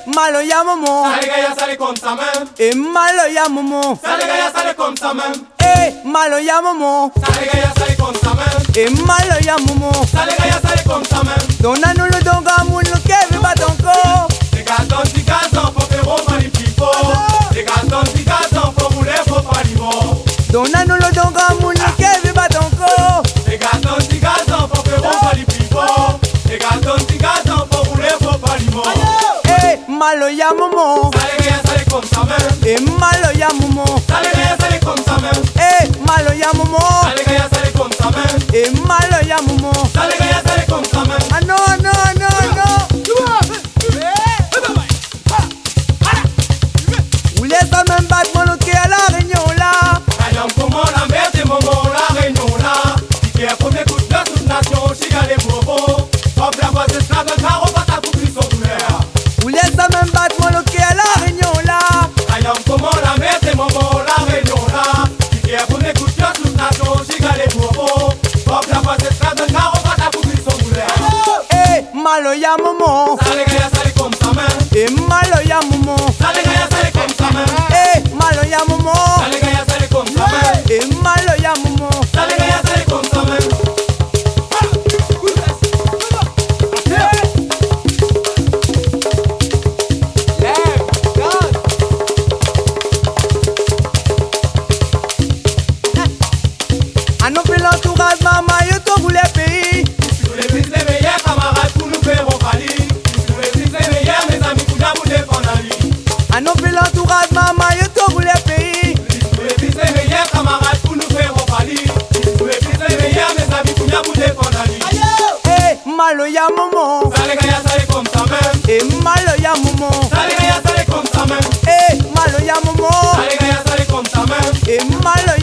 malo ya momo. Ça les gars, ça les comme ça même. Et malo ya momo. Ça les gars, ça les comme ça même. Malo ya momo. Ça les gars, ça les comme ça même. Et malo ya momo. Ça les gars, ça les comme ça même. Dona no lo donga mun lo keve batonko. Les gâteaux, faut faire au mani pipo. Les gâteaux, faut rouler, faut pas l'ivor. Dona no lo donga mun lo keve batonko. Les gâteaux, faut faire au mani pipo. Les gâteaux, faut rouler, faut pas l'ivor. Malo ya momo. Ça les gars, ça les comme ça même. Malo ya momo. Ça les gars, ça les comme ça même. Malo ya momo. Ça les gars, ça les comme ça même. Malo ya momo. Ça les gars, ça les comme ça même. Ah non, non, non, non. Vous laissez même battre mon loquet à la réunion là. Ayam comment la merde et moment la réunion là. Qui est premier coup de cœur toute nation, chiga les bobos. Hop la voix esclave, caro pas ta coupe son douleur. Vous laissez même battre mon loquet à la réunion là. Ayam comment la merde et moment la réunion là. Qui est premier coup de cœur toute nation, chiga les bobos. Hop la voix esclave, caro pas ta coupe son douleur. Malo ya momo. Ça les gars, ça les comme ça même. Malo ya momo. Ça les gars, ça les comme ça même. Malo ya momo. Ça les gars, ça les comme ça même. Malo ya momo. Ça les gars, ça les comme ça même. À nous fait l'entourage, maman, yo to voulait pays. Tous les fils les meilleurs camarades pour nous faire au pali. Tous les fils les meilleurs, mes amis, pour nous défendre la vie. À nous fait l'entourage, maman, yo to voulait pays. Tous les fils les meilleurs camarades pour nous faire au pali. Tous les fils les meilleurs, mes amis, pour nous défendre la vie. Malo ya momo. Ça les gars, ça les comme ça même. Malo ya momo. Ça les gars, ça les comme ça même. Malo ya momo. Ça les gars, ça les comme ça même. Malo